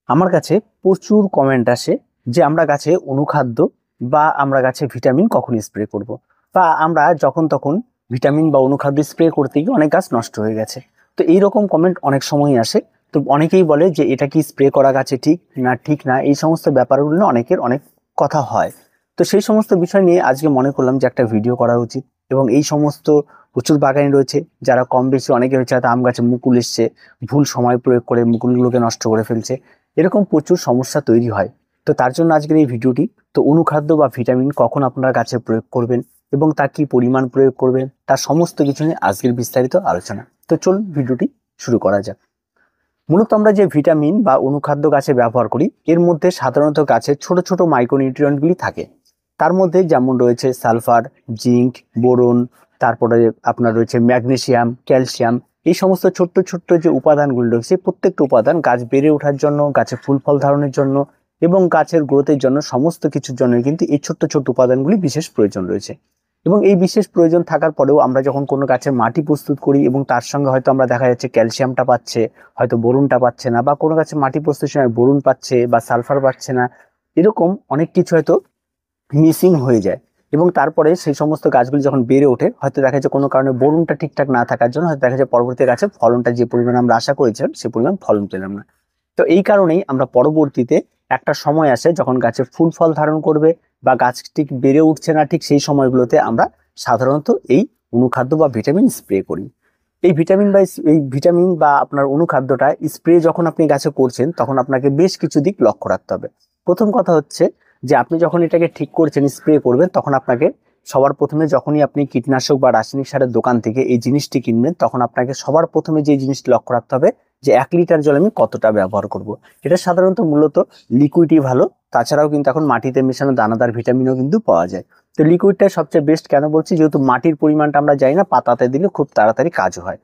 আমার কাছে প্রচুর কমেন্ট আসে যে আমরা গাছে অনুখাদ্য বা আমরা গাছে ভিটামিন কখন স্প্রে করব। বা আমরা যখন তখন ভিটামিন বা অনুখাদ্য স্প্রে করতে গিয়ে অনেক গাছ নষ্ট হয়ে গেছে। তো এইরকম কমেন্ট অনেক সময়ই আসে। তো অনেকেই বলে যে এটা কি স্প্রে করা গাছে ঠিক না, এই সমস্ত ব্যাপারগুলো নিয়ে অনেকের অনেক কথা হয়। তো সেই সমস্ত বিষয় নিয়ে আজকে মনে করলাম যে একটা ভিডিও করা উচিত। এবং এই সমস্ত প্রচুর বাগানি রয়েছে যারা কম বেশি, অনেকে হচ্ছে হয়তো আম গাছে মুকুল এসছে, ভুল সময় প্রয়োগ করে মুকুলগুলোকে নষ্ট করে ফেলছে। এরকম প্রচুর সমস্যা তৈরি হয়। তো তার জন্য আজকের এই ভিডিওটি। তো অনুখাদ্য বা ভিটামিন কখন আপনার গাছে প্রয়োগ করবেন এবং তার কি পরিমাণ প্রয়োগ করবেন তার সমস্ত কিছু নিয়ে আজকের বিস্তারিত আলোচনা। তো চলুন ভিডিওটি শুরু করা যাক। মূলত আমরা যে ভিটামিন বা অনুখাদ্য গাছে ব্যবহার করি এর মধ্যে সাধারণত গাছের ছোট ছোট মাইক্রোনিউট্রিয়েন্টগুলি থাকে। তার মধ্যে যেমন রয়েছে সালফার, জিঙ্ক, বোরন, তারপরে আপনার রয়েছে ম্যাগনেসিয়াম, ক্যালসিয়াম। এই সমস্ত ছোট্ট ছোট্ট যে উপাদানগুলি রয়েছে প্রত্যেকটা উপাদান গাছ বেড়ে ওঠার জন্য, গাছে ফুল ফল ধারণের জন্য এবং গাছের গ্রোথের জন্য সমস্ত কিছুর জন্য কিন্তু এই ছোট্ট ছোট্ট উপাদানগুলি বিশেষ প্রয়োজন রয়েছে। এবং এই বিশেষ প্রয়োজন থাকার পরেও আমরা যখন কোনো গাছের মাটি প্রস্তুত করি এবং তার সঙ্গে হয়তো আমরা দেখা যাচ্ছে ক্যালসিয়ামটা পাচ্ছে, হয়তো বোরনটা পাচ্ছে না, বা কোনো গাছে মাটি প্রস্তুত সময় বোরন পাচ্ছে বা সালফার পাচ্ছে না, এরকম অনেক কিছু হয়তো মিসিং হয়ে যায়। এবং তারপরে সেই সমস্ত গাছগুলি যখন বেড়ে ওঠে হয়তো দেখা যাচ্ছে কোনো কারণে বোরনটা ঠিকঠাক না থাকার জন্য হয়তো দেখা যায় পরবর্তী গাছে ফলনটা যে পরিমাণ আমরা আশা করেছিলাম সে পরিমাণ ফলন পেলাম না। তো এই কারণেই আমরা পরবর্তীতে একটা সময় আসে যখন গাছে ফুল ফল ধারণ করবে বা গাছ ঠিক বেড়ে উঠছে না, ঠিক সেই সময়গুলোতে আমরা সাধারণত এই অনুখাদ্য বা ভিটামিন স্প্রে করি। এই ভিটামিন বা আপনার অনুখাদ্যটা স্প্রে যখন আপনি গাছে করছেন তখন আপনাকে বেশ কিছু দিক লক্ষ্য রাখতে হবে। প্রথম কথা হচ্ছে যে আপনি যখন এটাকে ঠিক করছেন স্প্রে করবেন তখন আপনাকে সবার প্রথমে, যখনই আপনি কীটনাশক বা রাসায়নিক সারের দোকান থেকে এই জিনিসটি কিনবেন তখন আপনাকে সবার প্রথমে যে জিনিসটি লক্ষ্য রাখতে হবে যে 1 লিটার জল আমি কতটা ব্যবহার করব। এটা সাধারণত মূলত লিকুইডই ভালো। তাছাড়াও কিন্তু এখন মাটিতে মেশানো দানাদার ভিটামিনও কিন্তু পাওয়া যায়। তো লিকুইডটাই সবচেয়ে বেস্ট। কেন বলছি? যেহেতু মাটির পরিমাণটা আমরা জানি না, পাতাতে দিলে খুব তাড়াতাড়ি কাজ হয়,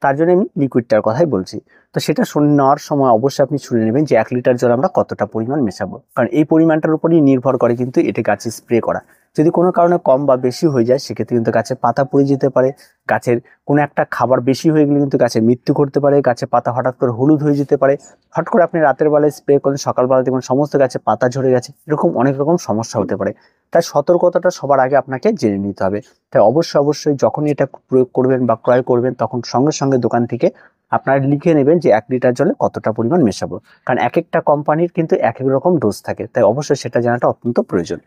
তার জন্য আমি লিকুইডটার কথাই বলছি। তো সেটা শুনে নেওয়ার সময় অবশ্যই আপনি শুনে নেবেন যে 1 লিটার জল আমরা কতটা পরিমাণ মেশাবো, কারণ এই পরিমাণটার উপরই নির্ভর করে কিন্তু এটা গাছে স্প্রে করা। যদি কোনো কারণে কম বা বেশি হয়ে যায় সেক্ষেত্রে কিন্তু গাছের পাতা পড়ে যেতে পারে, গাছের কোনো একটা খাবার বেশি হয়ে গেলে কিন্তু গাছের মৃত্যু ঘটতে পারে, গাছের পাতা হঠাৎ করে হলুদ হয়ে যেতে পারে, হঠাৎ করে আপনি রাতের বেলায় স্প্রে করেন সকালবেলা দেখবেন সমস্ত গাছে পাতা ঝরে গেছে, এরকম অনেক রকম সমস্যা হতে পারে। তাই সতর্কতাটা সবার আগে আপনাকে জেনে নিতে হবে। তাই অবশ্যই যখনই এটা প্রয়োগ করবেন বা ক্রয় করবেন তখন সঙ্গে সঙ্গে দোকান থেকে আপনারা লিখে নেবেন যে 1 লিটার জলে কতটা পরিমাণ মেশাবো, কারণ এক একটা কোম্পানির কিন্তু এক এক রকম ডোজ থাকে, তাই অবশ্যই সেটা জানাটা অত্যন্ত প্রয়োজন।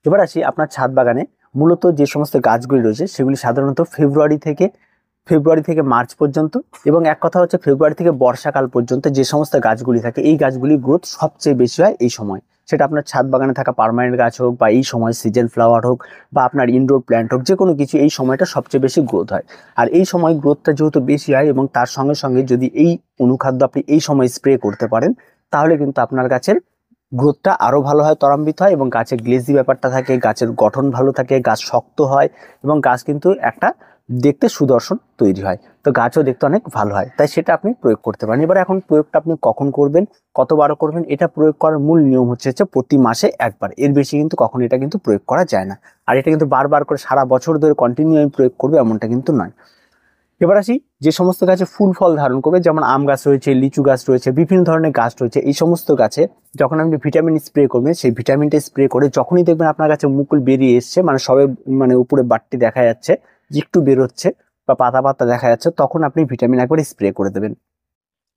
এবার আসি আপনার ছাদ বাগানে মূলত যে সমস্ত গাছগুলি রয়েছে সেগুলি সাধারণত ফেব্রুয়ারি থেকে মার্চ পর্যন্ত, এবং এক কথা হচ্ছে ফেব্রুয়ারি থেকে বর্ষাকাল পর্যন্ত যে সমস্ত গাছগুলি থাকে এই গাছগুলির গ্রোথ সবচেয়ে বেশি হয় এই সময়। সেটা আপনার ছাদ বাগানে থাকা পার্মানেন্ট গাছ হোক বা এই সময় সিজন ফ্লাওয়ার হোক বা আপনার ইনডোর প্ল্যান্ট হোক, যে কোনো কিছু এই সময়টা সবচেয়ে বেশি গ্রোথ হয়। আর এই সময় গ্রোথটা যেহেতু বেশি হয় এবং তার সঙ্গে সঙ্গে যদি এই অনুখাদ্য আপনি এই সময় স্প্রে করতে পারেন তাহলে কিন্তু আপনার গাছের গ্রোথটা আরো ভালো হয়, ত্বরান্বিত হয় এবং গাছের গ্লেজি ব্যাপারটা থাকে, গাছের গঠন ভালো থাকে, গাছ শক্ত হয় এবং গাছ কিন্তু একটা দেখতে সুদর্শন তৈরি হয়। তো গাছও দেখতে অনেক ভালো হয়, তাই সেটা আপনি প্রয়োগ করতে পারেন। এবার এখন প্রয়োগটা আপনি কখন করবেন, কতবার করবেন, এটা প্রয়োগ করার মূল নিয়ম হচ্ছে প্রতি মাসে একবার, এর বেশি কিন্তু কখন এটা কিন্তু প্রয়োগ করা যায় না। আর এটা কিন্তু বারবার করে সারা বছর ধরে কন্টিনিউ আমি প্রয়োগ করবো এমনটা কিন্তু নয়। এবার আসি যে সমস্ত গাছে ফুল ফল ধারণ করবে, যেমন আম গাছ রয়েছে, লিচু গাছ রয়েছে, বিভিন্ন ধরনের গাছ রয়েছে, এই সমস্ত গাছে যখন আপনি ভিটামিন স্প্রে করবেন সেই ভিটামিনটা স্প্রে করে যখনই দেখবেন আপনার কাছে মুকুল বেরিয়ে এসছে, মানে সবে মানে উপরে বাটটি দেখা যাচ্ছে যে একটু বেরোচ্ছে বা পাতা পাতা দেখা যাচ্ছে, তখন আপনি ভিটামিন একবার স্প্রে করে দেবেন।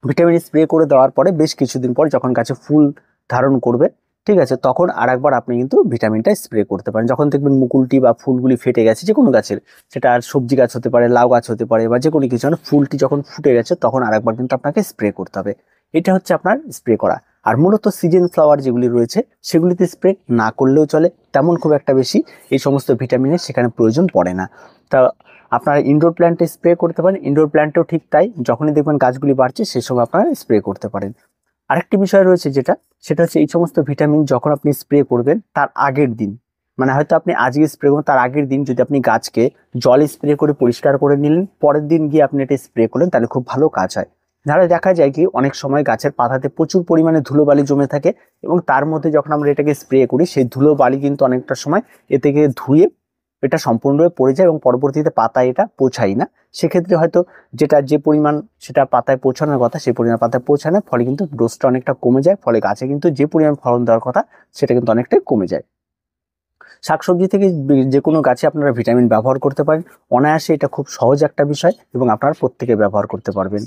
ভিটামিন স্প্রে করে দেওয়ার পরে বেশ কিছুদিন পর যখন গাছে ফুল ধারণ করবে, ঠিক আছে, তখন আরেকবার আপনি কিন্তু ভিটামিনটা স্প্রে করতে পারেন। যখন দেখবেন মুকুলটি বা ফুলগুলি ফেটে গেছে যে কোনো গাছের, সেটা আর সবজি গাছ হতে পারে, লাউ গাছ হতে পারে বা যে কোনো কিছু, মানে ফুলটি যখন ফুটে গেছে তখন আরেকবার কিন্তু আপনাকে স্প্রে করতে হবে। এটা হচ্ছে আপনার স্প্রে করা। আর মূলত সিজন ফ্লাওয়ার যেগুলি রয়েছে সেগুলিতে স্প্রে না করলেও চলে, তেমন খুব একটা বেশি এই সমস্ত ভিটামিনের সেখানে প্রয়োজন পড়ে না। তা আপনারা ইনডোর প্ল্যান্টে স্প্রে করতে পারেন, ইনডোর প্ল্যান্টেও ঠিক তাই, যখনই দেখবেন গাছগুলি বাড়ছে সেই সময় আপনারা স্প্রে করতে পারেন। আরেকটি বিষয় রয়েছে সেটা হচ্ছে এই সমস্ত ভিটামিন যখন আপনি স্প্রে করবেন তার আগের দিন, মানে হয়তো আপনি আজকে স্প্রে করবেন তার আগের দিন যদি আপনি গাছকে জল স্প্রে করে পরিষ্কার করে নিলেন, পরের দিন গিয়ে আপনি এটা স্প্রে করলেন, তাহলে খুব ভালো কাজ হয়। নাহলে দেখা যায় কি অনেক সময় গাছের পাতাতে প্রচুর পরিমাণে ধুলোবালি জমে থাকে এবং তার মধ্যে যখন আমরা এটাকে স্প্রে করি সেই ধুলোবালি কিন্তু অনেকটা সময় এ থেকে ধুয়ে এটা সম্পূর্ণভাবে পড়ে যায় এবং পরবর্তীতে পাতায় এটা পৌঁছায় না। সেক্ষেত্রে হয়তো যে পরিমাণ সেটা পাতায় পৌঁছানোর কথা সেই পরিমাণ পাতায় পৌঁছায় না, ফলে কিন্তু ডোজটা অনেকটা কমে যায়, ফলে গাছে কিন্তু যে পরিমাণ ফলন দেওয়ার কথা সেটা কিন্তু অনেকটাই কমে যায়। শাকসবজি থেকে যে কোনো গাছে আপনারা ভিটামিন ব্যবহার করতে পারেন, অনায়াসে এটা খুব সহজ একটা বিষয় এবং আপনারা প্রত্যেকে ব্যবহার করতে পারবেন।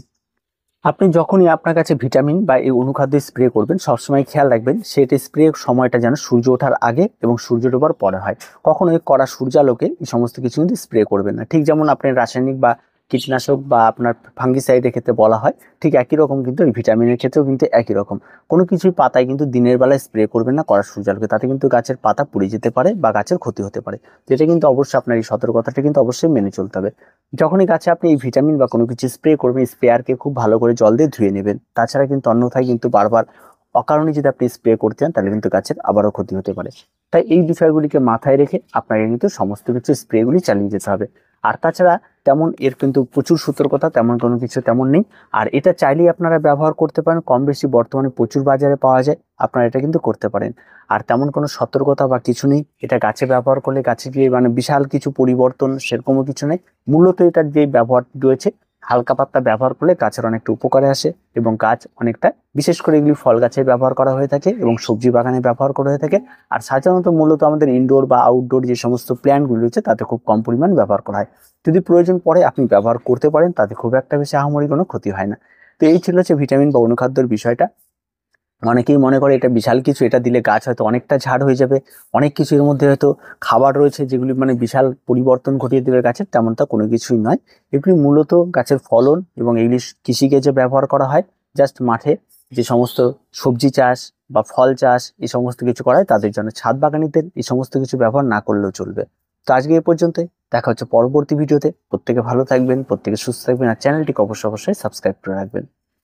আপনি যখনই আপনার কাছে ভিটামিন বা এই অনুখাদ্য স্প্রে করবেন, সবসময় খেয়াল রাখবেন সেটা স্প্রে সময়টা যেন সূর্য ওঠার আগে এবং সূর্য ডোবার পরে হয়। কখনোই কড়া সূর্যালোকে এই সমস্ত কিছু কিন্তু স্প্রে করবেন না। ঠিক যেমন আপনি রাসায়নিক বা কীটনাশক বা আপনার ফাঙ্গিসাইডের ক্ষেত্রে বলা হয়, ঠিক একই রকম কিন্তু এই ভিটামিনের ক্ষেত্রেও কিন্তু একই রকম। কোনো কিছুই পাতায় কিন্তু দিনের বেলায় স্প্রে করবেন না কড়া সূর্যালোকে, তাতে কিন্তু গাছের পাতা পুড়ে যেতে পারে বা গাছের ক্ষতি হতে পারে। যেটা কিন্তু অবশ্যই আপনার এই সতর্কতাটা কিন্তু অবশ্যই মেনে চলতে হবে। যখনই গাছে আপনি এই ভিটামিন বা কোনো কিছু স্প্রে করবেন, স্প্রেয়ারকে খুব ভালো করে জল দিয়ে ধুয়ে নেবেন। তাছাড়া কিন্তু অন্যথায় কিন্তু বারবার অকারণে যদি আপনি স্প্রে করতে চান তাহলে কিন্তু গাছের আবারও ক্ষতি হতে পারে। তাই এই বিষয়গুলিকে মাথায় রেখে আপনাকে কিন্তু সমস্ত কিছু স্প্রেগুলি চালিয়ে যেতে হবে। আর তাছাড়া তেমন এর কিন্তু প্রচুর সতর্কতা তেমন কোনো কিছু তেমন নেই। আর এটা চাইলেই আপনারা ব্যবহার করতে পারেন, কম বেশি বর্তমানে প্রচুর বাজারে পাওয়া যায়, আপনারা এটা কিন্তু করতে পারেন। আর তেমন কোনো সতর্কতা বা কিছু নেই, এটা গাছে ব্যবহার করলে গাছে গিয়ে মানে বিশাল কিছু পরিবর্তন সেরকমও কিছু নেই। মূলত এটার যে ব্যবহার রয়েছে, হালকা পাতলা ব্যবহার করলে গাছের অনেকটা উপকারে আসে এবং গাছ অনেকটা, বিশেষ করে এগুলি ফল গাছে ব্যবহার করা হয়ে থাকে এবং সবজি বাগানে ব্যবহার করা হয়ে থাকে। আর সাধারণত মূলত আমাদের ইনডোর বা আউটডোর যে সমস্ত প্ল্যান্টগুলি রয়েছে তাতে খুব কম পরিমাণ ব্যবহার করা হয়। যদি প্রয়োজন পড়ে আপনি ব্যবহার করতে পারেন, তাতে খুব একটা বেশি আহামরি কোনো ক্ষতি হয় না। তো এই ছিল হচ্ছে ভিটামিন বা অনুখাদ্যের বিষয়টা। অনেকেই মনে করে এটা বিশাল কিছু, এটা দিলে গাছ হয়তো অনেকটা ঝাড় হয়ে যাবে, অনেক কিছু এর মধ্যে হয়তো খাবার রয়েছে যেগুলি মানে বিশাল পরিবর্তন ঘটিয়ে দেবে গাছের, তেমনটা কোনো কিছুই নয়। এগুলি মূলত গাছের ফলন এবং এগুলি কৃষিকাজে ব্যবহার করা হয়। জাস্ট মাঠে যে সমস্ত সবজি চাষ বা ফল চাষ এই সমস্ত কিছু করা হয় তাদের জন্য, ছাদ বাগানীদের এই সমস্ত কিছু ব্যবহার না করলেও চলবে। তো আজকে এই পর্যন্তই, দেখা হচ্ছে পরবর্তী ভিডিওতে। প্রত্যেকে ভালো থাকবেন, প্রত্যেকে সুস্থ থাকবেন, আর চ্যানেলটিকে অবশ্যই সাবস্ক্রাইব করে রাখবেন।